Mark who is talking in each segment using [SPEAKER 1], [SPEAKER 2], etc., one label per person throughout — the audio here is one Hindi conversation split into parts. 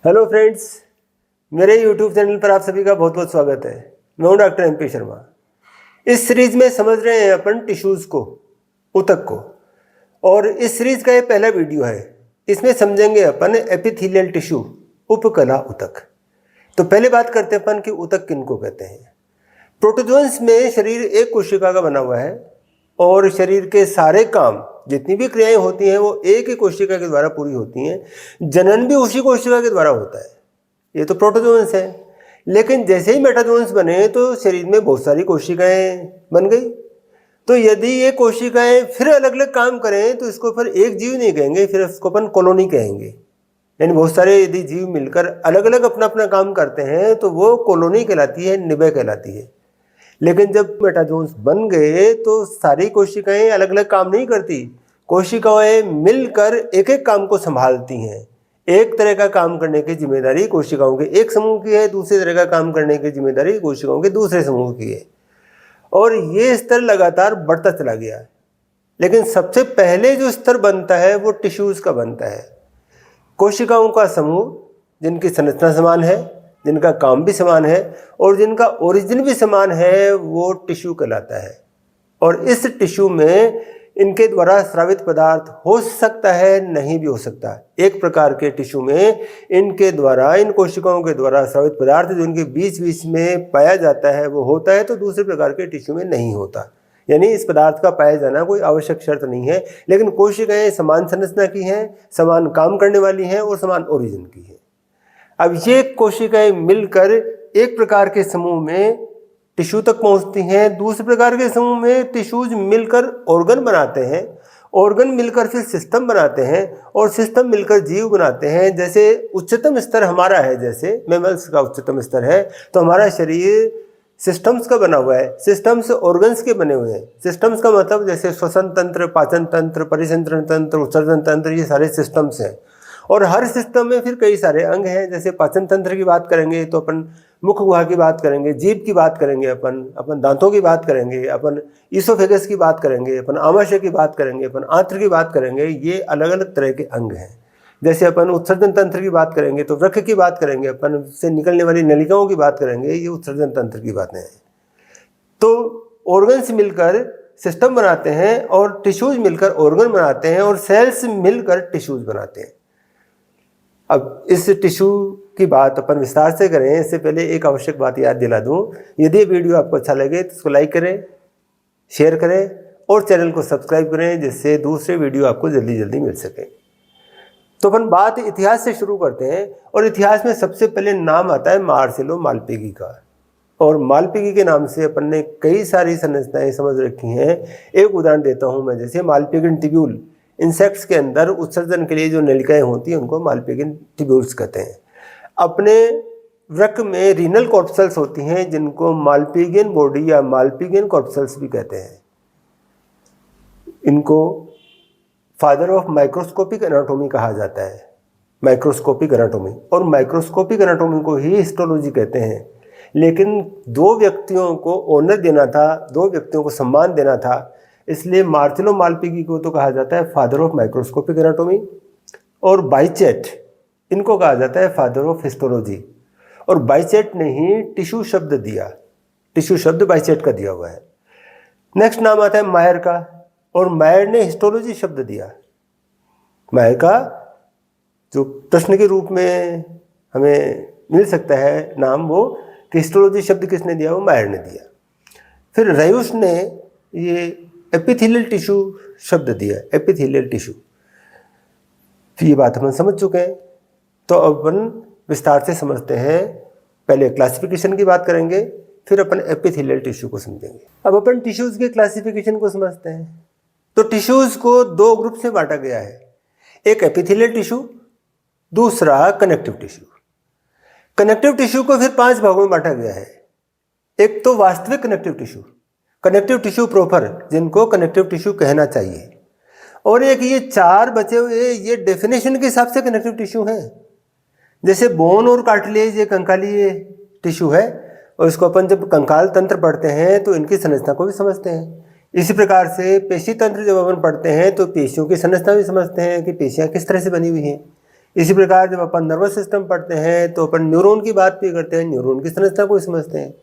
[SPEAKER 1] हेलो फ्रेंड्स, मेरे यूट्यूब चैनल पर आप सभी का बहुत बहुत स्वागत है। मैं हूं डॉक्टर MP शर्मा। इस सीरीज में समझ रहे हैं अपन टिश्यूज़ को, ऊतक को, और इस सीरीज का ये पहला वीडियो है। इसमें समझेंगे अपन एपिथेलियल टिश्यू, उपकला ऊतक। तो पहले बात करते हैं अपन कि ऊतक किनको कहते हैं। प्रोटोजोन्स में शरीर एक कोशिका का बना हुआ है और शरीर के सारे काम, जितनी भी क्रियाएं होती हैं वो एक ही कोशिका के द्वारा पूरी होती हैं। जनन भी उसी कोशिका के द्वारा होता है। ये तो प्रोटोजोन्स है। लेकिन जैसे ही मेटाजोन्स बने तो शरीर में बहुत सारी कोशिकाएं बन गई। तो यदि ये कोशिकाएं फिर अलग अलग काम करें तो इसको फिर एक जीव नहीं कहेंगे, फिर इसको अपन कॉलोनी कहेंगे। यानी बहुत सारे यदि जीव मिलकर अलग अलग अपना अपना काम करते हैं तो वो कॉलोनी कहलाती है, निबय कहलाती है। लेकिन जब मेटाजोन्स बन गए तो सारी कोशिकाएं अलग अलग काम नहीं करती। कोशिकाएं मिलकर एक एक काम को संभालती हैं। एक तरह का काम करने की जिम्मेदारी कोशिकाओं के एक समूह की है, दूसरे तरह का काम करने की जिम्मेदारी कोशिकाओं के दूसरे समूह की है। और ये स्तर लगातार बढ़ता चला गया है। लेकिन सबसे पहले जो स्तर बनता है वो टिश्यूज़ का बनता है। कोशिकाओं का समूह जिनकी संरचना समान है, जिनका काम भी समान है और जिनका ओरिजिन भी समान है, वो टिश्यू कहलाता है। और इस टिश्यू में इनके द्वारा स्रावित पदार्थ हो सकता है, नहीं भी हो सकता। एक प्रकार के टिश्यू में इनके द्वारा, इन कोशिकाओं के द्वारा स्रावित पदार्थ जो इनके बीच बीच में पाया जाता है वो होता है, तो दूसरे प्रकार के टिश्यू में नहीं होता। यानी इस पदार्थ का पाया जाना कोई आवश्यक शर्त नहीं है। लेकिन कोशिकाएं समान संरचना की हैं, समान काम करने वाली हैं और समान ओरिजिन की हैं। अब ये कोशिकाएं मिलकर एक प्रकार के समूह में टिश्यू तक पहुंचती हैं। दूसरे प्रकार के समूह में टिश्यूज मिलकर ऑर्गन बनाते हैं, ऑर्गन मिलकर फिर सिस्टम बनाते हैं और सिस्टम मिलकर जीव बनाते हैं। जैसे उच्चतम स्तर हमारा है, जैसे मैमल्स का उच्चतम स्तर है, तो हमारा शरीर सिस्टम्स का बना हुआ है। सिस्टम्स ऑर्गन्स के बने हुए हैं। सिस्टम्स का मतलब जैसे श्वसन तंत्र, पाचन तंत्र, परिसंचरण तंत्र, उत्सर्जन तंत्र, ये सारे सिस्टम्स हैं। और हर सिस्टम में फिर कई सारे अंग हैं। जैसे पाचन तंत्र की बात करेंगे तो अपन मुख गुहा की बात करेंगे, जीभ की बात करेंगे, अपन दांतों की बात करेंगे, अपन ईसोफेगस की बात करेंगे, अपन आमाशय की बात करेंगे, अपन आंत्र की बात करेंगे। ये अलग अलग तरह के अंग हैं। जैसे अपन उत्सर्जन तंत्र की बात करेंगे तो वृक्क की बात करेंगे, अपन से निकलने वाली नलिकाओं की बात करेंगे, ये उत्सर्जन तंत्र की बातें हैं। तो ऑर्गन्स मिलकर सिस्टम बनाते हैं और टिश्यूज मिलकर ऑर्गन बनाते हैं और सेल्स मिलकर टिश्यूज बनाते हैं। अब इस टिश्यू की बात अपन विस्तार से करें, इससे पहले एक आवश्यक बात याद दिला दूं। यदि वीडियो आपको अच्छा लगे तो इसको लाइक करें, शेयर करें और चैनल को सब्सक्राइब करें, जिससे दूसरे वीडियो आपको जल्दी जल्दी मिल सके। तो अपन बात इतिहास से शुरू करते हैं और इतिहास में सबसे पहले नाम आता है मार्सेलो मालपिगी का। और मालपिगी के नाम से अपन ने कई सारी संरचनाएं समझ रखी हैं। एक उदाहरण देता हूँ मैं, जैसे मालपिगिन ट्यूब्यूल। इंसेक्ट्स के अंदर उत्सर्जन के लिए जो नलिकाएं होती हैं उनको मालपिगिन ट्यूब्यूल्स कहते हैं। अपने वृक्क में रीनल कॉर्पसल्स होती हैं जिनको मालपिगियन बॉडी या मालपिगियन कॉर्पसल्स भी कहते हैं। इनको फादर ऑफ माइक्रोस्कोपिक एनाटॉमी कहा जाता है, माइक्रोस्कोपिक एनाटॉमी। और माइक्रोस्कोपिक एनाटॉमी को ही हिस्टोलॉजी कहते हैं। लेकिन दो व्यक्तियों को ऑनर देना था, दो व्यक्तियों को सम्मान देना था, इसलिए मार्सेलो मालपिगी को तो कहा जाता है फादर ऑफ माइक्रोस्कोपिक एनाटॉमी, और बाइचेट इनको कहा जाता है फादर ऑफ हिस्टोलॉजी। और बाइचेट ने ही टिश्यू शब्द दिया, टिश्यू शब्द बाइचेट का दिया हुआ है। नेक्स्ट नाम आता है मायर का, और मायर ने हिस्टोलॉजी शब्द दिया। मायर का जो प्रश्न के रूप में हमें मिल सकता है नाम, वो कि हिस्टोलॉजी शब्द किसने दिया, वो मायर ने दिया। फिर रयूस ने ये एपिथेलियल टिश्यू शब्द दिया, एपिथेलियल टिश्यू। तो ये बात हम समझ चुके हैं। तो अब अपन विस्तार से समझते हैं। पहले क्लासिफिकेशन की बात करेंगे, फिर अपन एपिथेलियल टिश्यू को समझेंगे। अब अपन टिश्यूज के क्लासिफिकेशन को समझते हैं। तो टिश्यूज को दो ग्रुप से बांटा गया है, एक एपिथेलियल टिश्यू, दूसरा कनेक्टिव टिश्यू। कनेक्टिव टिश्यू को फिर 5 भागों में बांटा गया है। एक तो वास्तविक connective tissue, connective tissue proper, जिनको कनेक्टिव टिश्यू कहना चाहिए। और एक ये 4 बचे हुए, ये डेफिनेशन के हिसाब से कनेक्टिव टिश्यू हैं। जैसे बोन और कार्टिलेज, ये कंकालीय टिश्यू है और इसको अपन जब कंकाल तंत्र पढ़ते हैं तो इनकी संरचना को भी समझते हैं। इसी प्रकार से पेशी तंत्र जब अपन पढ़ते हैं तो पेशियों की संरचना भी समझते हैं कि पेशियाँ किस तरह से बनी हुई हैं। इसी प्रकार जब अपन नर्वस सिस्टम पढ़ते हैं तो अपन न्यूरॉन की बात भी करते हैं, न्यूरॉन की संरचना को समझते हैं।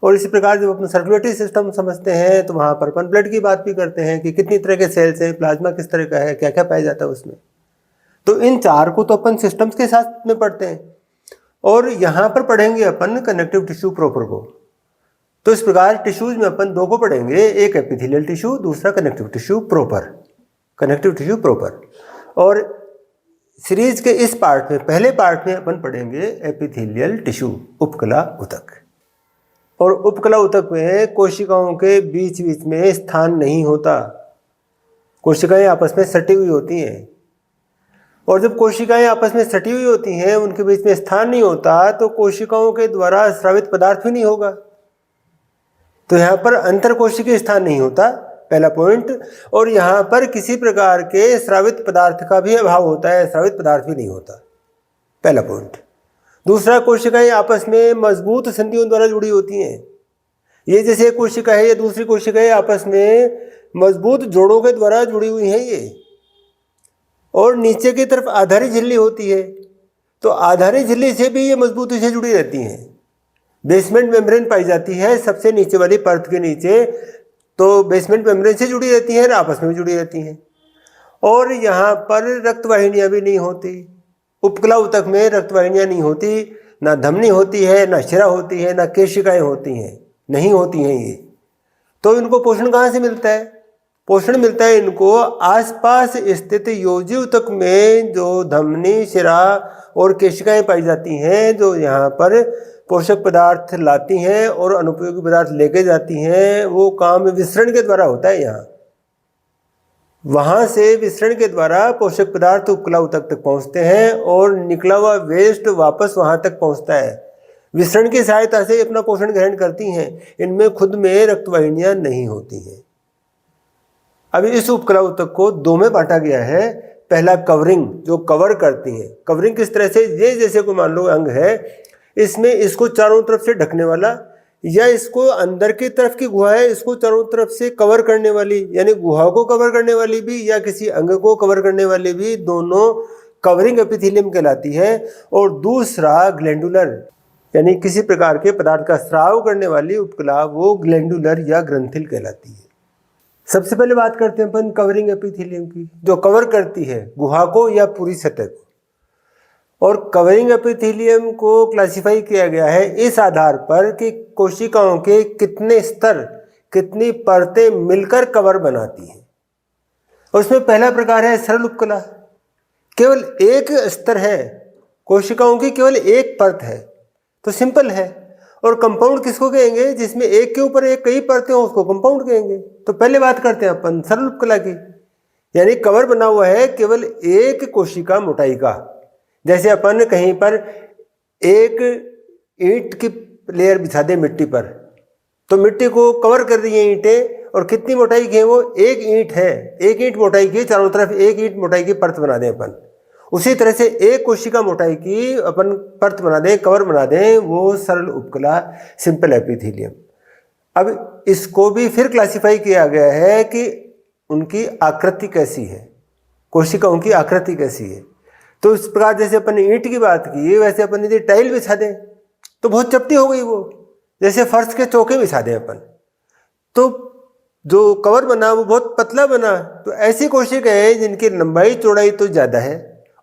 [SPEAKER 1] और इसी प्रकार जब अपन सर्कुलेटरी सिस्टम समझते हैं तो वहाँ पर अपन ब्लड की बात भी करते हैं कि कितनी तरह के सेल्स हैं, प्लाज्मा किस तरह का है, क्या क्या पाया जाता है उसमें। तो इन चार को तो अपन सिस्टम्स के साथ में पढ़ते हैं। और यहाँ पर पढ़ेंगे अपन कनेक्टिव टिश्यू प्रॉपर को। तो इस प्रकार टिश्यूज में अपन दो को पढ़ेंगे, एक एपिथेलियल टिश्यू, दूसरा connective tissue proper, connective tissue proper. और सीरीज के इस पार्ट में, पहले पार्ट में अपन पढ़ेंगे एपिथेलियल टिश्यू, उपकला उतक। और उपकला उतक में कोशिकाओं के बीच बीच में स्थान नहीं होता, कोशिकाएं आपस में सटी हुई होती हैं। और जब कोशिकाएं आपस में सटी हुई होती हैं, उनके बीच में स्थान नहीं होता, तो कोशिकाओं के द्वारा स्रावित पदार्थ भी नहीं होगा। तो यहाँ पर अंतर कोशिकीय स्थान नहीं होता, पहला पॉइंट। और यहाँ पर किसी प्रकार के स्रावित पदार्थ का भी अभाव होता है, स्रावित पदार्थ भी नहीं होता, पहला पॉइंट। दूसरा, कोशिकाएं आपस में मजबूत संधियों द्वारा जुड़ी होती हैं। ये जैसे एक कोशिका है या दूसरी कोशिकाएं आपस में मजबूत जोड़ों के द्वारा जुड़ी हुई हैं ये। और नीचे की तरफ आधारी झिल्ली होती है, तो आधारी झिल्ली से भी ये मजबूती से जुड़ी रहती हैं। बेसमेंट मेम्ब्रेन पाई जाती है सबसे नीचे वाली परत के नीचे, तो बेसमेंट मेम्ब्रेन से जुड़ी रहती हैं और आपस में भी जुड़ी रहती हैं। और यहाँ पर रक्तवाहिनियाँ भी नहीं होती, उपकला उतक में रक्तवाहिनियाँ नहीं होती, ना धमनी होती है, ना शिरा होती है, ना केशिकाएँ होती हैं, नहीं होती हैं ये। तो इनको पोषण कहाँ से मिलता है? पोषण मिलता है इनको आसपास स्थित योजी उतक में, जो धमनी, शिरा और केशिकाएँ पाई जाती हैं, जो यहाँ पर पोषक पदार्थ लाती हैं और अनुपयोगी पदार्थ लेके जाती हैं। वो काम विसरण के द्वारा होता है यहाँ। वहाँ से विसरण के द्वारा पोषक पदार्थ उपकला उतक तक पहुँचते हैं और निकला हुआ वेस्ट वापस वहाँ तक पहुँचता है। विसरण की सहायता से अपना पोषण ग्रहण करती हैं। इनमें खुद में रक्तवाहिनियाँ नहीं होती हैं। अभी इस उपकला उतक को दो में बांटा गया है। पहला कवरिंग, जो कवर करती है। कवरिंग किस तरह से, ये जैसे कोई मान लो अंग है, इसमें इसको चारों तरफ से ढकने वाला, या इसको अंदर की तरफ की गुहा है, इसको चारों तरफ से कवर करने वाली, यानी गुहा को कवर करने वाली भी या किसी अंग को कवर करने वाली भी, दोनों कवरिंग एपिथेलियम कहलाती है। और दूसरा ग्लैंडुलर, यानी किसी प्रकार के पदार्थ का स्राव करने वाली उपकला, वो ग्लैंडुलर या ग्रंथिल कहलाती है। सबसे पहले बात करते हैं अपन कवरिंग एपिथेलियम की, जो कवर करती है गुहा को या पूरी सतह को। और कवरिंग एपिथेलियम को क्लासिफाई किया गया है इस आधार पर कि कोशिकाओं के कितने स्तर, कितनी परतें मिलकर कवर बनाती हैं। उसमें पहला प्रकार है सरल उपकला, केवल एक स्तर है, कोशिकाओं की केवल एक परत है, तो सिंपल है। और कंपाउंड किसको कहेंगे? जिसमें एक के ऊपर एक कई परतें हो, उसको कंपाउंड कहेंगे। तो पहले बात करते हैं अपन सरल उपकला की, यानी कवर बना हुआ है केवल एक कोशिका मोटाई का। जैसे अपन कहीं पर एक ईंट की लेयर बिछा दें मिट्टी पर, तो मिट्टी को कवर कर दी है ईंटें, और कितनी मोटाई की है वो? एक ईंट है, एक ईंट मोटाई की, चारों तरफ एक ईंट मोटाई की परत बना दें अपन। उसी तरह से एक कोशिका मोटाई की अपन परत बना दें, कवर बना दें, वो सरल उपकला, सिंपल एपिथेलियम। अब इसको भी फिर क्लासिफाई किया गया है कि उनकी आकृति कैसी है, कोशिकाओं की आकृति कैसी है। तो इस प्रकार जैसे अपन ने ईंट की बात की, वैसे अपन यदि टाइल बिछा दें तो बहुत चपटी हो गई वो, जैसे फर्श के चौके बिछा दें अपन, तो जो कवर बना वो बहुत पतला बना। तो ऐसी कोशिकाएं जिनकी लंबाई चौड़ाई तो ज़्यादा है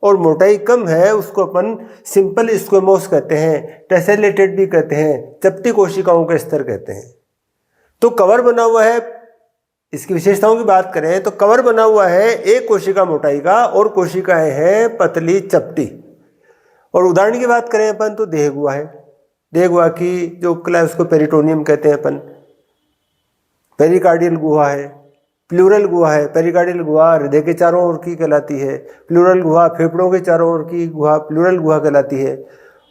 [SPEAKER 1] और मोटाई कम है, उसको अपन सिंपल स्क्वेमोस कहते हैं, टेसेलेटेड भी कहते हैं, चपटी कोशिकाओं के स्तर कहते हैं। तो कवर बना हुआ है, इसकी विशेषताओं की बात करें तो कवर बना हुआ है एक कोशिका मोटाई का, और कोशिकाएं हैं पतली चपटी। और उदाहरण की बात करें अपन तो देह गुहा है, देह गुहा की जो उपकला है उसको पेरिटोनियम कहते हैं अपन। पेरिकार्डियल गुहा है, प्लूरल गुहा है। पेरिकार्डियल गुहा हृदय के चारों ओर की कहलाती है, प्लूरल गुहा फेफड़ों के चारों ओर की गुहा प्लूरल गुहा कहलाती है।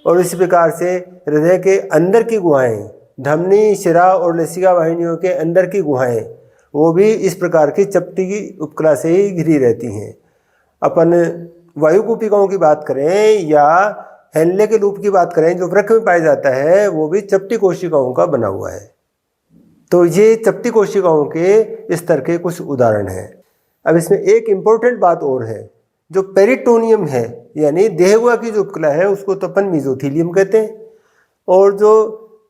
[SPEAKER 1] और इसी प्रकार से हृदय के अंदर की गुहाएं, धमनी, शिरा और लसिका वाहिनियों के अंदर की गुहाएं, वो भी इस प्रकार की चपटी की उपकला से ही घिरी रहती हैं। अपन वायुकूपिकाओं की बात करें या हेनले के लूप की बात करें, जो वृक्क में पाया जाता है, वो भी चपटी कोशिकाओं का बना हुआ है। तो ये चपटी कोशिकाओं के स्तर के कुछ उदाहरण हैं। अब इसमें एक इम्पोर्टेंट बात और है जो पेरिटोनियम है यानी देहगुहा की जो उपकला है उसको तो अपन मेसोथीलियम कहते हैं, और जो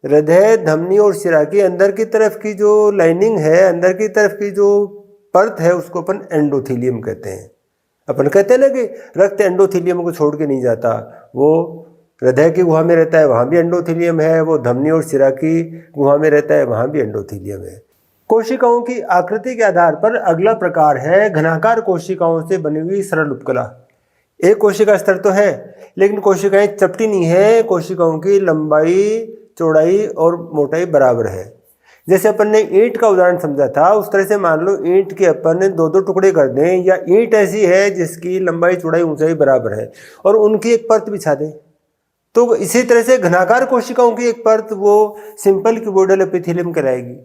[SPEAKER 1] हृदय, धमनी और शिरा की अंदर की तरफ की जो लाइनिंग है, अंदर की तरफ की जो परत है उसको अपन एंडोथीलियम कहते हैं। अपन कहते हैं ना कि रक्त एंडोथीलियम को छोड़ के नहीं जाता, वो हृदय की गुहा में रहता है वहाँ भी एंडोथीलियम है, वो धमनी और शिरा की गुहा में रहता है वहाँ भी एंडोथीलियम है। कोशिकाओं की आकृति के आधार पर अगला प्रकार है घनाकार कोशिकाओं से बनी हुई सरल उपकला। एक कोशिका स्तर तो है लेकिन कोशिकाएं चपटी नहीं है, कोशिकाओं की लंबाई, चौड़ाई और मोटाई बराबर है। जैसे अपन ने ईंट का उदाहरण समझा था, उस तरह से मान लो ईंट के अपन 2-2 टुकड़े कर दें, या ईंट ऐसी है जिसकी लंबाई, चौड़ाई, ऊंचाई बराबर है और उनकी एक परत बिछा दें, तो इसी तरह से घनाकार कोशिकाओं की एक परत वो सिंपल क्यूबोइडल एपिथेलियम कहलाएगी।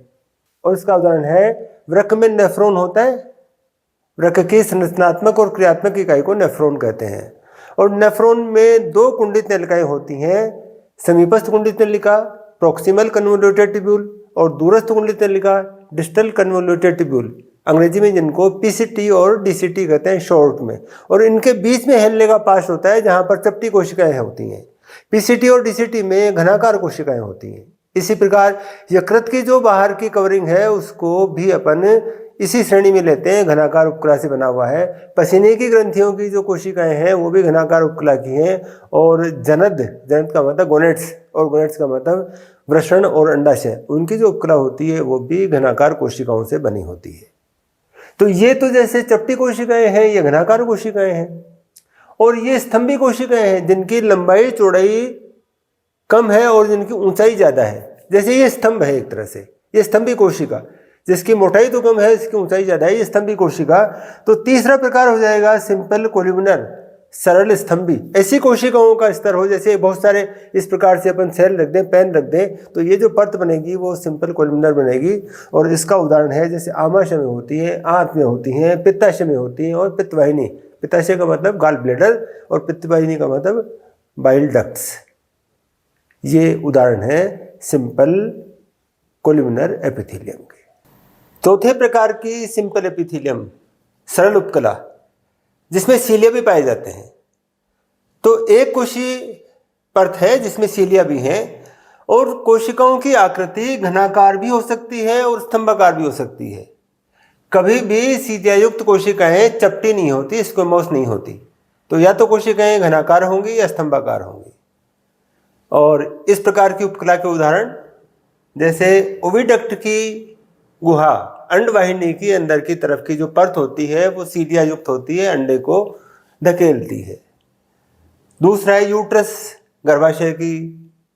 [SPEAKER 1] और इसका उदाहरण है वृक्क में नेफ्रॉन होता है, वृक्क की संरचनात्मक और क्रियात्मक इकाई को नेफ्रॉन कहते हैं। और नेफ्रॉन में 2 कुंडित नलिकाएं होती हैं, समीपस्थ कुंडित नलिका प्रॉक्सिमल कन्वोल्यूटेड ट्यूब्यूल और दूरस्थ कुंडित नलिका डिस्टल कन्वोल्यूटेड ट्यूब्यूल, अंग्रेजी में जिनको पीसीटी और डीसीटी कहते हैं शॉर्ट में। और इनके बीच में हेनले का पार्ट होता है जहां पर चपटी कोशिकाएं होती हैं। पीसीटी और डीसीटी में घनाकार कोशिकाएं होती हैं। इसी प्रकार यकृत की जो बाहर की कवरिंग है उसको भी अपन इसी श्रेणी में लेते हैं, घनाकार उपकला से बना हुआ है। पसीने की ग्रंथियों की जो कोशिकाएं हैं वो भी घनाकार उपकला की हैं। और जनद का मतलब गोनेट्स, और गोनेट्स का मतलब वृषण और अंडाशय, उनकी जो उपकला होती है वो भी घनाकार कोशिकाओं से बनी होती है। तो ये तो जैसे चपटी कोशिकाएं हैं, ये घनाकार कोशिकाएं हैं। और ये स्तंभी कोशिकाएं हैं जिनकी लंबाई, चौड़ाई कम है और जिनकी ऊंचाई ज़्यादा है। जैसे ये स्तंभ है एक तरह से, ये स्तंभी कोशिका, जिसकी मोटाई तो कम है, इसकी ऊंचाई ज़्यादा है, ये स्तंभी कोशिका। तो तीसरा प्रकार हो जाएगा सिंपल कोलिमिनर, सरल स्तंभी। ऐसी कोशिकाओं का स्तर हो, जैसे बहुत सारे इस प्रकार से अपन सेल रख दें, पेन रख दें, तो ये जो परत बनेगी वो सिंपल कोलिमिनर बनेगी। और इसका उदाहरण है जैसे आमाशय में होती है, आंत में होती हैं, पित्ताशय में होती हैं और पित्तवाहिनी। पित्ताशय का मतलब गाल ब्लेडर और पित्तवाहिनी का मतलब बाइल डक्ट्स। ये उदाहरण है सिंपल कोलिमिनर एपिथेलियम के। चौथे प्रकार की सिंपल एपिथेलियम, सरल उपकला, जिसमें सीलिया भी पाए जाते हैं। तो एक कोशी परत है जिसमें सीलिया भी हैं, और कोशिकाओं की आकृति घनाकार भी हो सकती है और स्तंभाकार भी हो सकती है। कभी भी सीलियायुक्त कोशिकाएं चपटी नहीं होती, स्क्वेमोस नहीं होती। तो या तो कोशिकाएं घनाकार होंगी या स्तंभाकार होंगी। और इस प्रकार की उपकला के उदाहरण जैसे ओविडक्ट की गुहा, अंडवाहिनी की अंदर की तरफ की जो परत होती है वो सीलिया युक्त होती है, अंडे को धकेलती है। दूसरा है यूट्रस, गर्भाशय की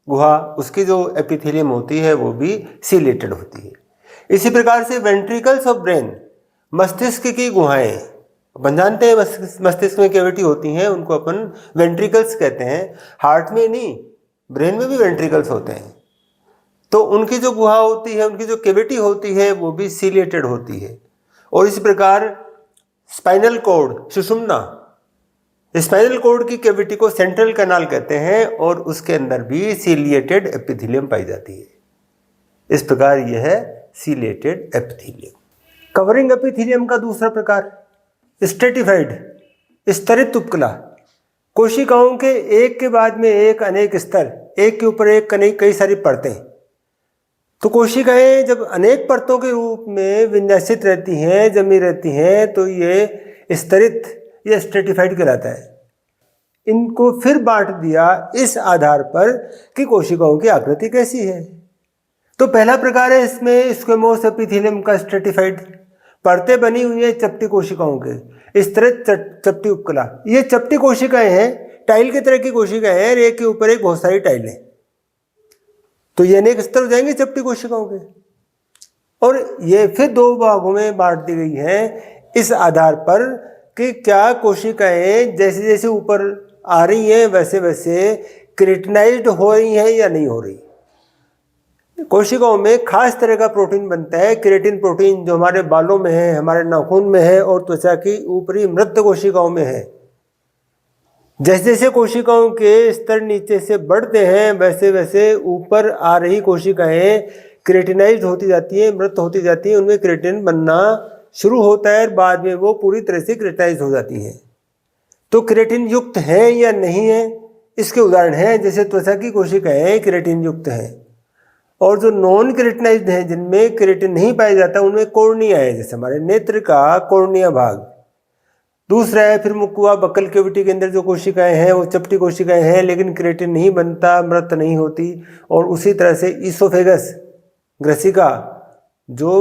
[SPEAKER 1] गुहा, उसकी जो एपिथेलियम होती है वो भी सीलेटेड होती है। इसी प्रकार से वेंट्रिकल्स ऑफ ब्रेन, मस्तिष्क की गुहाएं, अपन जानते हैं मस्तिष्क में कैविटी होती हैं, उनको अपन वेंट्रिकल्स कहते हैं। हार्ट में नहीं, ब्रेन में भी वेंट्रिकल्स होते हैं। तो उनकी जो गुहा होती है, उनकी जो कैविटी होती है वो भी सीलेटेड होती है। और इसी प्रकार स्पाइनल कॉर्ड, सुषुम्ना, स्पाइनल कॉर्ड की कैविटी को सेंट्रल कैनाल कहते हैं और उसके अंदर भी सीलिएटेड एपिथेलियम पाई जाती है। इस प्रकार यह है सीलेटेड एपिथेलियम। कवरिंग एपिथेलियम का दूसरा प्रकार स्ट्रेटिफाइड, स्तरित उपकला। कोशिकाओं के एक के बाद में एक अनेक स्तर, एक के ऊपर एक कई सारी परतें। तो कोशिकाएं जब अनेक परतों के रूप में विन्यासित रहती हैं, जमी रहती हैं, तो ये स्तरित या स्ट्रेटिफाइड कहलाता है। इनको फिर बांट दिया इस आधार पर कि कोशिकाओं की आकृति कैसी है। तो पहला प्रकार है इसमें स्क्वेमोस एपिथेलियम का स्ट्रेटिफाइड, परतें बनी हुई है चपटी कोशिकाओं के, स्तरित चपटी उपकला। ये चपटी कोशिकाएं हैं, टाइल की तरह की कोशिकाएं हैं, एक के ऊपर एक बहुत सारी टाइलें। तो ये अनेक स्तर हो जाएंगे चपटी कोशिकाओं के। और ये फिर 2 भागों में बांट दी गई है इस आधार पर कि क्या कोशिकाएं जैसे जैसे ऊपर आ रही हैं वैसे वैसे क्रिएटिनाइज्ड हो रही हैं या नहीं हो रही। कोशिकाओं में खास तरह का प्रोटीन बनता है, क्रिएटिन प्रोटीन, जो हमारे बालों में है, हमारे नाखून में है और त्वचा की ऊपरी मृत कोशिकाओं में है। जैसे जैसे कोशिकाओं के स्तर नीचे से बढ़ते हैं वैसे वैसे ऊपर आ रही कोशिकाएं क्रिएटिनाइज्ड होती जाती हैं, मृत होती जाती हैं, उनमें क्रिएटिन बनना शुरू होता है और बाद में वो पूरी तरह से क्रिएटिनाइज्ड हो जाती हैं। तो केराटिन युक्त है या नहीं है, इसके उदाहरण हैं जैसे त्वचा की कोशिकाएं केराटिन युक्त हैं, और जो नॉन केराटिनाइज्ड हैं जिनमें केराटिन नहीं पाया जाता उनमें कॉर्निया है, जैसे हमारे नेत्र का कॉर्निया भाग। दूसरा है फिर मुकुआ बक्कल कैविटी के अंदर जो कोशिकाएं हैं वो चपटी कोशिकाएं हैं, लेकिन केराटिन नहीं बनता, मृत नहीं होती। और उसी तरह से ईसोफेगस ग्रसिका जो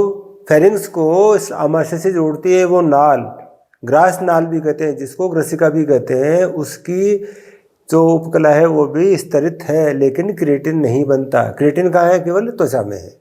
[SPEAKER 1] फेरिंग्स को इस आमाशय से जोड़ती है, वो नाल, ग्रास नाल भी कहते हैं जिसको, ग्रसिका भी कहते हैं, उसकी जो उपकला है वो भी स्तरित है, लेकिन केराटिन नहीं बनता। केराटिन कहाँ है? केवल त्वचा में है।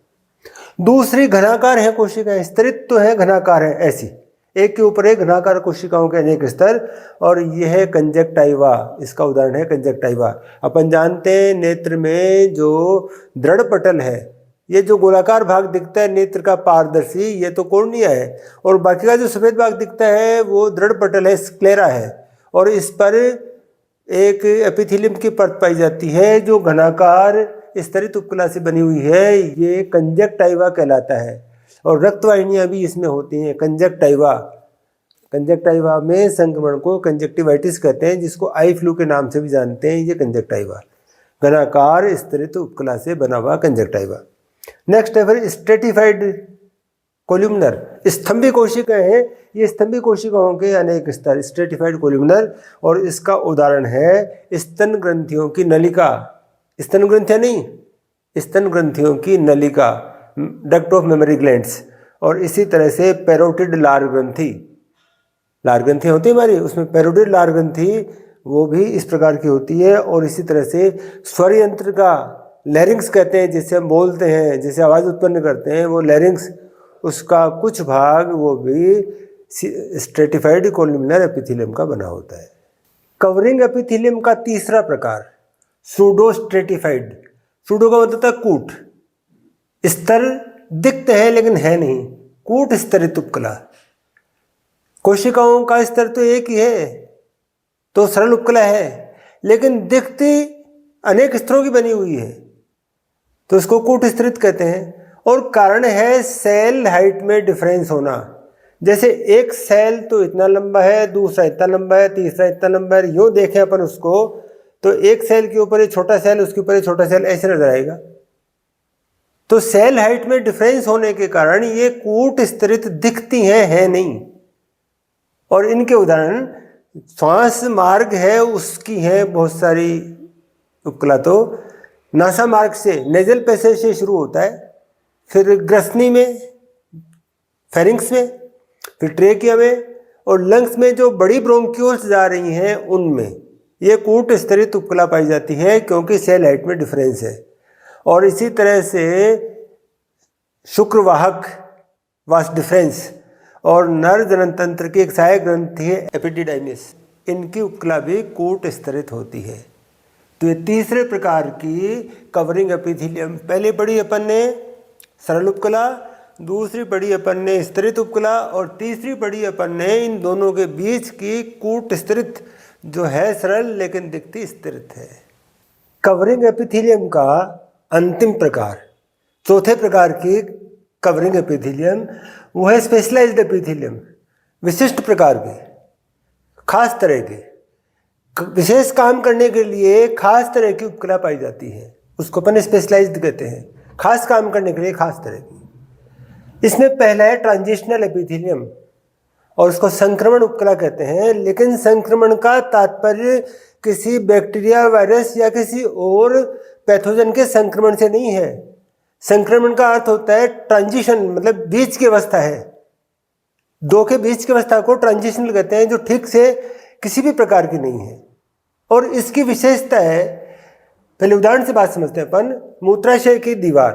[SPEAKER 1] दूसरी घनाकार है कोशिकाएं, स्तरित तो है, घनाकार है, ऐसी एक के ऊपर एक घनाकार कोशिकाओं के अनेक स्तर, और यह है कंजक्टाइवा, इसका उदाहरण है कंजक्टाइवा। अपन जानते हैं नेत्र में जो दृढ़ पटल है, ये जो गोलाकार भाग दिखता है नेत्र का पारदर्शी, ये तो कॉर्निया है, और बाकी का जो सफ़ेद भाग दिखता है वो दृढ़ पटल है, स्क्लेरा है, और इस पर एक एपिथेलियम की परत पाई जाती है जो घनाकार स्तरित उपकला से बनी हुई है, ये कंजक्टाइवा कहलाता है। और रक्तवाहिनियाँ भी इसमें होती हैं, कंजक्टाइवा। कंजक्टाइवा में संक्रमण को कंजक्टिवाइटिस कहते हैं, जिसको आई फ्लू के नाम से भी जानते हैं, ये कंजक्टाइवा, घनाकार स्तरित उपकला से बना हुआ कंजक्टाइवा। नेक्स्ट है फिर स्ट्रेटिफाइड कोल्यूमिनर, स्तंभी कोशिकाएं हैं, ये स्तंभी कोशिकाओं के अनेक स्तर, स्ट्रेटिफाइड कोल्यूमिनर, और इसका उदाहरण है स्तन ग्रंथियों की नलिका, स्तन ग्रंथियां नहीं, स्तन ग्रंथियों की नलिका, डक्ट ऑफ मेमरी ग्लैंड्स, और इसी तरह से पैरोटिड लार ग्रंथि, लार ग्रंथि होती है हमारी, उसमें पैरोटिड लार ग्रंथि वो भी इस प्रकार की होती है। और इसी तरह से स्वर यंत्र का लैरिंग्स कहते हैं, जिससे हम बोलते हैं, जिससे आवाज़ उत्पन्न करते हैं, वो लैरिंग्स, उसका कुछ भाग वो भी स्ट्रेटिफाइड कोल्यूमिनर एपिथेलियम का बना होता है। कवरिंग एपिथेलियम का तीसरा प्रकार सूडो स्ट्रेटिफाइड, सूडो का मतलब था कूट, स्तर दिखते हैं लेकिन है नहीं, कूट स्तरित उपकला। कोशिकाओं का स्तर तो एक ही है, तो सरल उपकला है, लेकिन दिखती अनेक स्तरों की बनी हुई है, तो इसको कूट स्तरित कहते हैं। और कारण है सेल हाइट में डिफरेंस होना, जैसे एक सेल तो इतना लंबा है, दूसरा इतना लंबा है, तीसरा इतना लंबा है, यूँ देखें अपन उसको तो एक सेल के ऊपर एक छोटा सेल, उसके ऊपर एक छोटा सेल, ऐसे नजर आएगा। तो सेल हाइट में डिफरेंस होने के कारण ये कूट स्तरित दिखती हैं, है नहीं। और इनके उदाहरण श्वास मार्ग है उसकी है बहुत सारी उपकला, तो नासा मार्ग से, नेजल पैसेज से शुरू होता है, फिर ग्रसनी में, फेरिंग्स में, फिर ट्रेकिया में, और लंग्स में जो बड़ी ब्रोंक्यूल्स जा रही हैं उनमें ये कूट स्तरित उपकला पाई जाती है, क्योंकि सेल हाइट में डिफरेंस है। और इसी तरह से शुक्रवाहक वास डिफरेंस और नर जनन तंत्र की एक सहायक ग्रंथि है एपिडिडाइमिस, इनकी उपकला भी कूट स्तरित होती है। तो ये तीसरे प्रकार की कवरिंग एपिथेलियम, पहले पढ़ी अपन ने सरल उपकला, दूसरी पढ़ी अपन ने स्तरित उपकला, और तीसरी पढ़ी अपन ने इन दोनों के बीच की कूट स्तरित, जो है सरल लेकिन दिखती स्तरित है। कवरिंग एपिथेलियम का अंतिम प्रकार, चौथे प्रकार की कवरिंग एपिथेलियम, वो है स्पेशलाइज्ड एपिथेलियम, विशिष्ट प्रकार के, खास तरह के, विशेष काम करने के लिए खास तरह की उपकला पाई जाती है, उसको अपन स्पेशलाइज्ड कहते हैं, खास काम करने के लिए खास तरह की। इसमें पहला है ट्रांजिशनल एपिथेलियम, और उसको संक्रमण उपकला कहते हैं, लेकिन संक्रमण का तात्पर्य किसी बैक्टीरिया, वायरस या किसी और पैथोजन के संक्रमण से नहीं है। संक्रमण का अर्थ होता है ट्रांजिशन, मतलब बीच की अवस्था है, दो के बीच की अवस्था को ट्रांजिशनल कहते हैं, जो ठीक से किसी भी प्रकार की नहीं है। और इसकी विशेषता है, पहले उदाहरण से बात समझते हैं अपन, मूत्राशय की दीवार।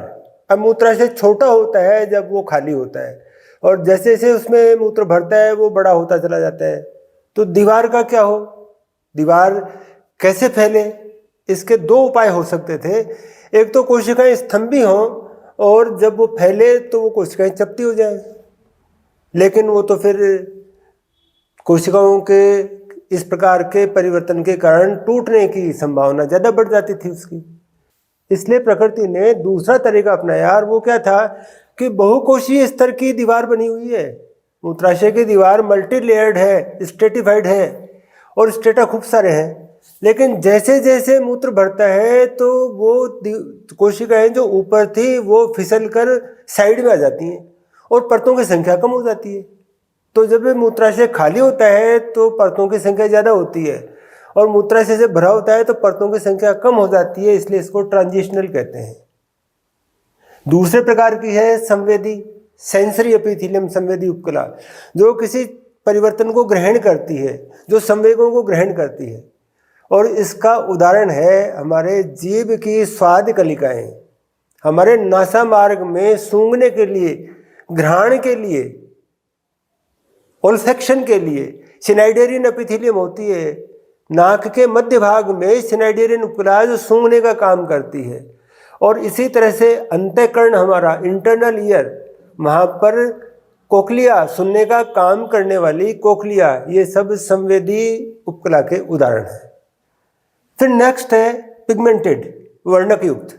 [SPEAKER 1] अब मूत्राशय छोटा होता है जब वो खाली होता है, और जैसे जैसे उसमें मूत्र भरता है वो बड़ा होता चला जाता है। तो दीवार का क्या हो, दीवार कैसे फैले, इसके दो उपाय हो सकते थे। एक तो कोशिकाएं स्तंभी हों, और जब वो फैले तो वो कोशिकाएं चपटी हो जाए, लेकिन वो तो फिर कोशिकाओं के इस प्रकार के परिवर्तन के कारण टूटने की संभावना ज़्यादा बढ़ जाती थी उसकी। इसलिए प्रकृति ने दूसरा तरीका अपनाया, और वो क्या था कि बहुकोशीय स्तर की दीवार बनी हुई है। मूत्राशय की दीवार मल्टी लेयर्ड है, स्ट्रेटिफाइड है, और स्टेटा खूब सारे हैं। लेकिन जैसे जैसे मूत्र बढ़ता है तो वो कोशिकाएं जो ऊपर थी वो फिसल कर साइड में आ जाती हैं और परतों की संख्या कम हो जाती है। तो जब मूत्राशय खाली होता है तो परतों की संख्या ज़्यादा होती है, और मूत्राशय से भरा होता है तो परतों की संख्या कम हो जाती है, इसलिए इसको ट्रांजिशनल कहते हैं। दूसरे प्रकार की है संवेदी, सेंसरी एपिथेलियम, संवेदी उपकला, जो किसी परिवर्तन को ग्रहण करती है, जो संवेगों को ग्रहण करती है। और इसका उदाहरण है हमारे जीभ की स्वाद कलिकाएं, हमारे नासा मार्ग में सूंघने के लिए, घ्राण के लिए, ओल्फैक्शन के लिए सिनाइडेरियन एपिथेलियम होती है। नाक के मध्य भाग में सिनाइडेरियन उपकला जो सूंघने का काम करती है। और इसी तरह से अंतःकरण, हमारा इंटरनल ईयर, वहाँ पर कोक्लिया, सुनने का काम करने वाली कोक्लिया, ये सब संवेदी उपकला के उदाहरण हैं। फिर नेक्स्ट है पिगमेंटेड, वर्णक युक्त।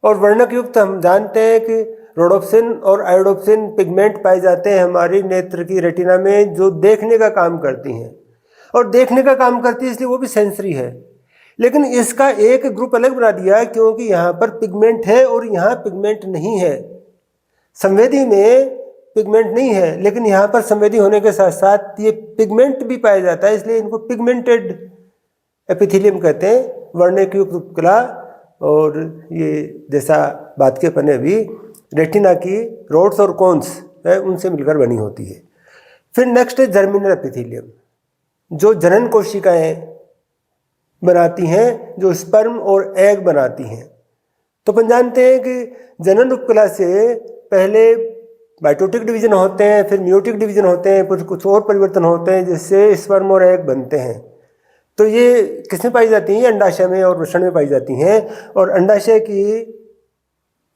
[SPEAKER 1] और वर्णक युक्त हम जानते हैं कि रोडोप्सिन और आयोडोप्सिन पिगमेंट पाए जाते हैं हमारी नेत्र की रेटिना में, जो देखने का काम करती हैं। और देखने का काम करती है इसलिए वो भी सेंसरी है। लेकिन इसका एक ग्रुप अलग बना दिया क्योंकि यहाँ पर पिगमेंट है और यहाँ पिगमेंट नहीं है। संवेदी में पिगमेंट नहीं है, लेकिन यहाँ पर संवेदी होने के साथ साथ ये पिगमेंट भी पाया जाता है, इसलिए इनको पिगमेंटेड एपिथेलियम कहते हैं, वर्णक युक्त उपकला। और ये जैसा बात के पन्ने भी रेटिना की रोड्स और कोन्स है उनसे मिलकर बनी होती है। फिर नेक्स्ट है जर्मिनल एपिथेलियम, जो जनन कोशिकाएं बनाती हैं, जो स्पर्म और एग बनाती हैं। तो अपन जानते हैं कि जनन उपकला से पहले माइटोटिक डिवीजन होते हैं, फिर मियोटिक डिवीजन होते हैं, फिर कुछ और परिवर्तन होते हैं जिससे स्पर्म और एग बनते हैं। तो ये किसमें पाई जाती हैं? अंडाशय में और वृषण में पाई जाती हैं। और अंडाशय की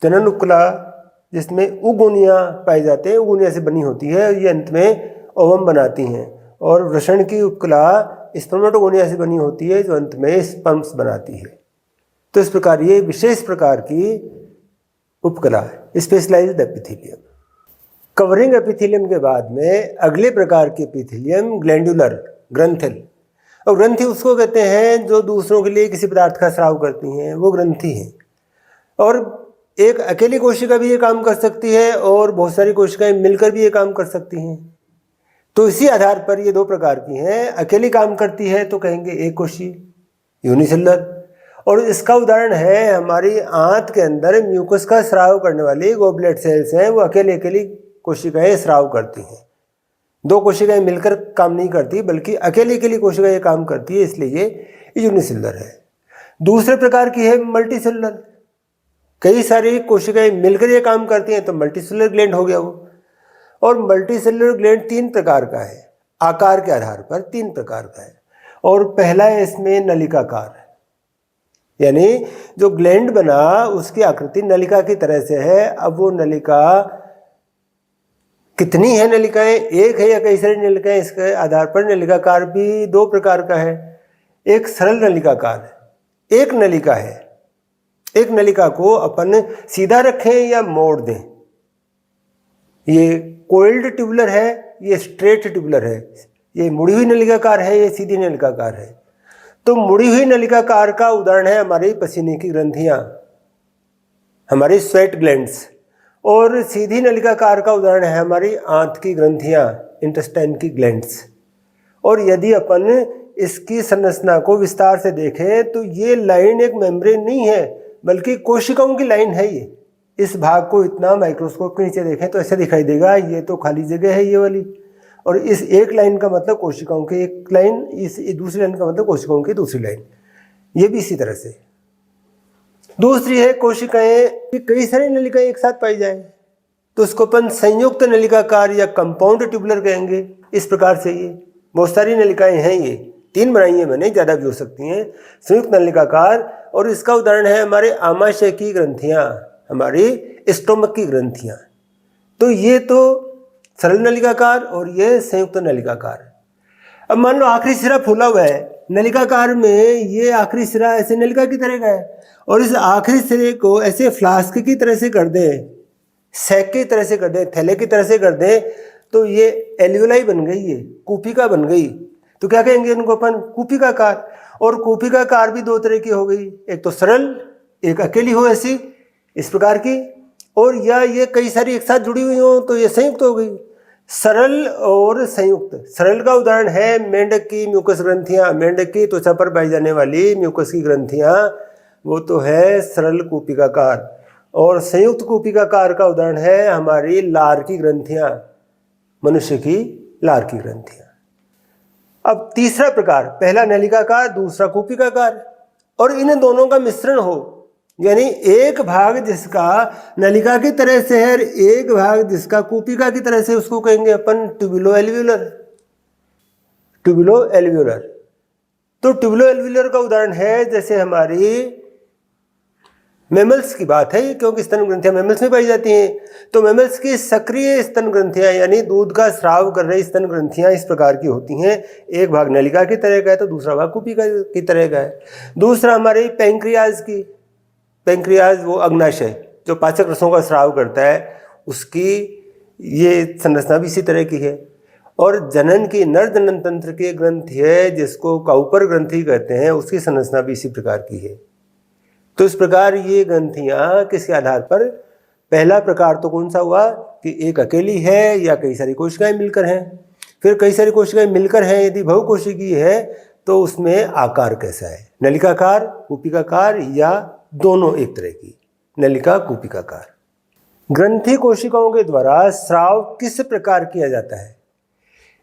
[SPEAKER 1] जनन उपकला जिसमें उगुनिया पाए जाते हैं, उगुनिया से बनी होती है, ये अंत में ओवम बनाती हैं। और वृषण की उपकला स्पर्मेटोगोनिया से बनी होती है, जो अंत में स्पर्म्स बनाती है। तो इस प्रकार ये विशेष प्रकार की उपकला है, स्पेशलाइज्ड एपिथेलियम। कवरिंग एपिथेलियम के बाद में अगले प्रकार के एपिथेलियम ग्लैंडुलर, ग्रंथिल। और ग्रंथि उसको कहते हैं जो दूसरों के लिए किसी पदार्थ का स्राव करती हैं, वो ग्रंथि है। और एक अकेली कोशिका भी ये काम कर सकती है और बहुत सारी कोशिकाएं मिलकर भी ये काम कर सकती हैं। तो इसी आधार पर ये दो प्रकार की हैं। अकेली काम करती है तो कहेंगे एक कोशी, यूनिसेलुलर। और इसका उदाहरण है हमारी आंत के अंदर म्यूकस का स्राव करने वाली गोबलेट सेल्स हैं, वो अकेली अकेली कोशिकाएं स्राव करती हैं। दो कोशिकाएं मिलकर काम नहीं करती, बल्कि अकेली अकेली कोशिका ये काम करती है, इसलिए ये यूनिसेलुलर है। दूसरे प्रकार की है मल्टीसेलुलर, कई सारी कोशिकाएं मिलकर ये काम करती हैं, तो मल्टीसेलुलर ग्लैंड हो गया वो। और मल्टीसेलुलर ग्लैंड 3 प्रकार का है, आकार के आधार पर 3 प्रकार का है। और पहला है इसमें नलिकाकार, यानी जो ग्लैंड बना उसकी आकृति नलिका की तरह से है। अब वो नलिका कितनी है नलिकाएं, एक है या कई सारी नलिकाएं, इसके आधार पर नलिकाकार भी 2 प्रकार का है। एक सरल नलिकाकार, एक नलिका है, एक नलिका को अपन सीधा रखें या मोड़ दें। ये कोइल्ड ट्यूबुलर है, ये स्ट्रेट ट्यूबुलर है, ये मुड़ी हुई नलिकाकार है, ये सीधी नलिकाकार है। तो मुड़ी हुई नलिकाकार का उदाहरण है हमारी पसीने की ग्रंथियां, हमारी स्वेट ग्लैंड्स। और सीधी नलिकाकार का उदाहरण है हमारी आंत की ग्रंथियां, इंटेस्टाइन की ग्लैंड्स। और यदि अपन इसकी संरचना को विस्तार से देखें तो ये लाइन एक मेम्ब्रेन नहीं है, बल्कि कोशिकाओं की लाइन है। ये इस भाग को इतना माइक्रोस्कोप के नीचे देखें तो ऐसे दिखाई देगा, ये तो खाली जगह है ये वाली। और इस एक लाइन का मतलब कोशिकाओं की एक लाइन, इस दूसरी लाइन का मतलब कोशिकाओं की दूसरी लाइन, ये भी इसी तरह से। दूसरी है कोशिकाएं कि कई सारी नलिकाएं एक साथ पाई जाए, तो उसको अपन संयुक्त नलिकाकार या कंपाउंड ट्यूबुलर कहेंगे। इस प्रकार से ये बहुत सारी नलिकाएं हैं, ये 3 बनाई हैं मैंने, ज़्यादा भी हो सकती हैं, संयुक्त नलिकाकार। और इसका उदाहरण है हमारे आमाशय की ग्रंथियाँ, हमारी स्टोमक की ग्रंथियाँ। तो ये तो सरल नलिकाकार और ये संयुक्त नलिकाकार। अब मान लो आखिरी सिरा फूला हुआ है, नलिकाकार में ये आखिरी सिरा ऐसे नलिका की तरह का है, और इस आखिरी सिरे को ऐसे फ्लास्क की तरह से कर दे, सैक की तरह से कर दे, थैले की तरह से कर दे, तो ये एल्वियोलाई बन गई, ये कूपिका बन गई। तो क्या कहेंगे इनको अपन? कूपिकाकार। और कूपिकाकार भी दो तरह की हो गई, एक तो सरल, एक अकेली हो ऐसी इस प्रकार की, और या ये कई सारी एक साथ जुड़ी हुई हो तो ये संयुक्त हो गई। सरल और संयुक्त। सरल का उदाहरण है मेंढक की म्यूकस ग्रंथियां, मेंढक की त्वचा पर पाई जाने वाली म्यूकस की ग्रंथियां, वो तो है सरल कूपिकाकार। और संयुक्त कूपिकाकार का उदाहरण है हमारी लार की ग्रंथियां, मनुष्य की लार की ग्रंथियां। अब तीसरा प्रकार, पहला नलिकाकार, दूसरा कूपिकाकार, और इन दोनों का मिश्रण हो, यानी एक भाग जिसका नलिका की तरह से है, एक भाग जिसका कूपिका की तरह से, उसको कहेंगे अपन ट्यूबुलो एल्वियोलर। Tubulo alveolar. तो ट्यूबुलो एल्वियोलर का उदाहरण है जैसे हमारी मैमल्स की बात है, क्योंकि स्तन ग्रंथियां मैमल्स में पाई जाती हैं। तो मैमल्स की सक्रिय स्तन ग्रंथियां यानी दूध का स्राव कर रही स्तन ग्रंथियां इस प्रकार की होती हैं। एक भाग नलिका की तरह का है तो दूसरा भाग कूपिका की तरह का है। दूसरा हमारे पैंक्रियाज की, पैंक्रियाज वो अग्नाशय जो पाचक रसों का स्राव करता है, उसकी ये संरचना भी इसी तरह की है। और जनन की, नर जनन तंत्र की ग्रंथि है जिसको काउपर ग्रंथि कहते हैं, उसकी संरचना भी इसी प्रकार की है। तो इस प्रकार ये ग्रंथियां किसके आधार पर? पहला प्रकार तो कौन सा हुआ कि एक अकेली है या कई सारी कोशिकाएं मिलकर हैं। फिर कई सारी कोशिकाएं मिलकर हैं, यदि बहुकोशिकीय है तो उसमें आकार कैसा है? नलिकाकार, कूपिकाकार, या दोनों एक तरह की, नलिका कूपिकाकार। ग्रंथि कोशिकाओं के द्वारा स्राव किस प्रकार किया जाता है?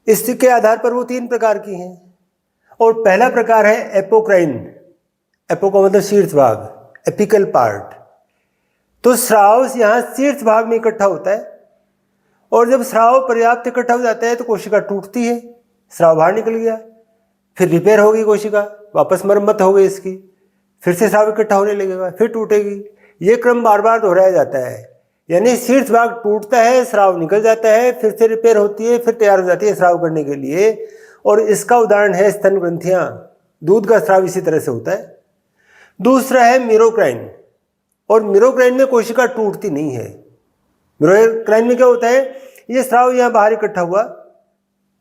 [SPEAKER 1] इसके आधार पर वो तीन प्रकार की हैं। और पहला प्रकार है एपोक्राइन। एपो का मतलब शीर्ष भाग, एपिकल पार्ट। तो स्राव यहाँ शीर्ष भाग में इकट्ठा होता है, और जब स्राव पर्याप्त इकट्ठा हो जाता है तो कोशिका टूटती है, स्राव बाहर निकल गया, फिर रिपेयर होगी कोशिका, वापस मरम्मत हो गई इसकी, फिर से स्राव इकट्ठा होने लगेगा, फिर टूटेगी। ये क्रम बार बार दोहराया जाता है। यानी शीर्ष भाग टूटता है, स्राव निकल जाता है, फिर से रिपेयर होती है, फिर तैयार हो जाती है स्राव करने के लिए। और इसका उदाहरण है स्तन ग्रंथियां, दूध का स्राव इसी तरह से होता है। दूसरा है मिरोक्राइन, और मिरोक्राइन में कोशिका टूटती नहीं है। मिरोक्राइन में क्या होता है, ये स्राव यहाँ बाहर इकट्ठा हुआ,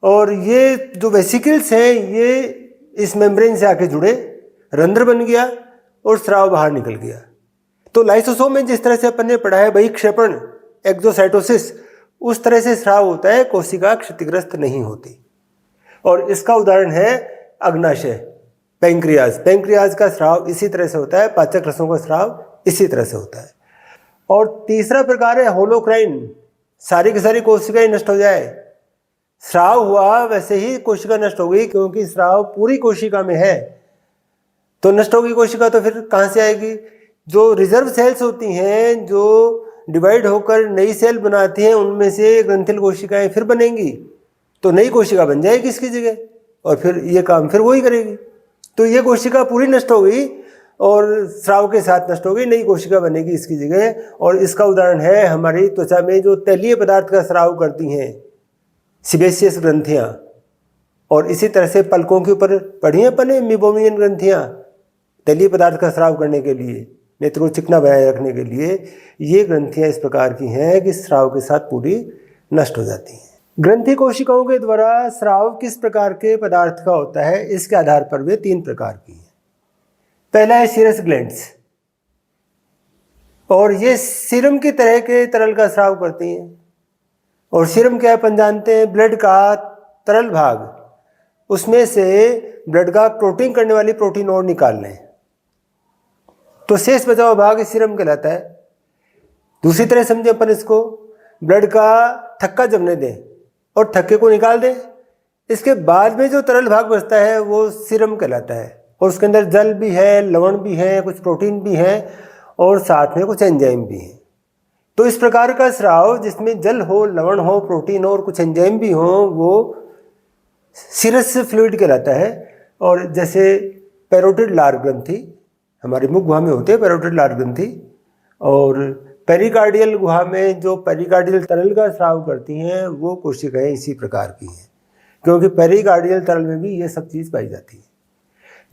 [SPEAKER 1] और ये जो वेसिकल्स हैं ये इस मेम्ब्रेन से आके जुड़े, रंध्र बन गया और स्राव बाहर निकल गया। तो लाइसोसोम में जिस तरह से अपन ने पढ़ा है बहिक्षेपण, एक्सोसाइटोसिस, उस तरह से स्राव होता है, कोशिका क्षतिग्रस्त नहीं होती। और इसका उदाहरण है अग्नाशय, पैंक्रियाज। पैंक्रियाज का स्राव इसी तरह से होता है, पाचक रसों का स्राव इसी तरह से होता है। और तीसरा प्रकार है होलोक्राइन। सारी की सारी कोशिकाएं नष्ट हो जाए, स्राव हुआ वैसे ही कोशिका नष्ट हो गई, क्योंकि स्राव पूरी कोशिका में है तो नष्ट होगी कोशिका, तो फिर कहाँ से आएगी? जो रिजर्व सेल्स होती हैं, जो डिवाइड होकर नई सेल बनाती हैं, उनमें से ग्रंथिल कोशिकाएं फिर बनेंगी, तो नई कोशिका बन जाएगी इसकी जगह, और फिर ये काम फिर वही करेगी। तो ये कोशिका पूरी नष्ट हो गई और स्राव के साथ नष्ट हो गई, नई कोशिका बनेगी इसकी जगह। और इसका उदाहरण है हमारी त्वचा में जो तैलीय पदार्थ का स्राव करती हैं सिबेसियस ग्रंथियां, और इसी तरह से पलकों के ऊपर पड़ी हैं अपने मिबोमियन ग्रंथियां, तैलीय पदार्थ का स्राव करने के लिए, नेत्र को चिकना बनाए रखने के लिए। ये ग्रंथियां इस प्रकार की हैं कि स्राव के साथ पूरी नष्ट हो जाती हैं। ग्रंथि कोशिकाओं के द्वारा स्राव किस प्रकार के पदार्थ का होता है, इसके आधार पर वे तीन प्रकार की हैं। पहला है सीरस ग्लैंड्स, और ये सीरम की तरह के तरल का स्राव करती हैं। और सीरम क्या है अपन जानते हैं, ब्लड का तरल भाग, उसमें से ब्लड का क्लोटिंग करने वाली प्रोटीन और निकाल लें तो शेष बचा हुआ भाग सीरम कहलाता है। दूसरी तरह समझे अपन इसको, ब्लड का थक्का जमने दें और थक्के को निकाल दें, इसके बाद में जो तरल भाग बचता है वो सीरम कहलाता है। और उसके अंदर जल भी है, लवण भी है, कुछ प्रोटीन भी है, और साथ में कुछ एंजाइम भी हैं। तो इस प्रकार का स्राव जिसमें जल हो, लवण हो, प्रोटीन हो और कुछ एंजाइम भी हो, वो सीरस फ्लूइड कहलाता है। और जैसे पैरोटिड लार ग्रंथि हमारी मुख गुहा में होते हैं, पैरोटिड लार ग्रंथि, और पेरिकार्डियल गुहा में जो पेरिकार्डियल तरल का स्राव करती हैं वो कोशिकाएं इसी प्रकार की हैं, क्योंकि पेरिकार्डियल तरल में भी ये सब चीज़ पाई जाती है।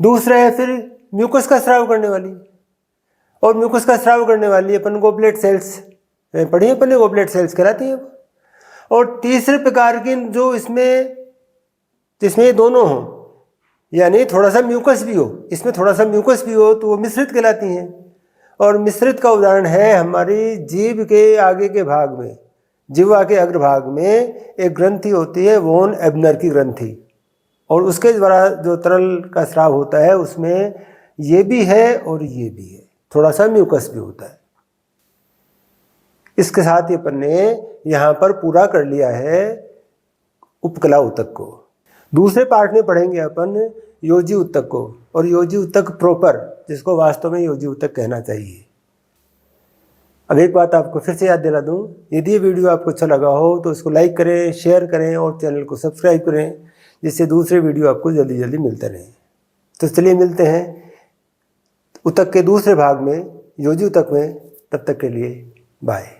[SPEAKER 1] दूसरा है फिर म्यूकस का स्राव करने वाली, और म्यूकस का स्राव करने वाली अपन गोबलेट सेल्स पढ़ी अपन ने, गोबलेट सेल्स कहलाती हैं। और तीसरे प्रकार की जो इसमें तो इसमें ये दोनों हों, यानी थोड़ा सा म्यूकस भी हो, इसमें थोड़ा सा म्यूकस भी हो तो वो मिश्रित कहलाती हैं। और मिश्रित का उदाहरण है हमारी जीभ के आगे के भाग में, जिह्वा के अग्रभाग में एक ग्रंथि होती है वोन एबनर की ग्रंथि, और उसके द्वारा जो तरल का स्राव होता है उसमें ये भी है और ये भी है, थोड़ा सा म्यूकस भी होता है। इसके साथ ही अपन ने यहाँ पर पूरा कर लिया है उपकला ऊतक को। दूसरे पार्ट में पढ़ेंगे अपन योजी ऊतक को, और योजी ऊतक प्रॉपर, जिसको वास्तव में योजी ऊतक कहना चाहिए। अब एक बात आपको फिर से याद दिला दूं, यदि ये वीडियो आपको अच्छा लगा हो तो इसको लाइक करें, शेयर करें और चैनल को सब्सक्राइब करें, जिससे दूसरे वीडियो आपको जल्दी जल्दी मिलते रहें। तो चलिए मिलते हैं ऊतक के दूसरे भाग में, योजी ऊतक में। तब तक के लिए बाय।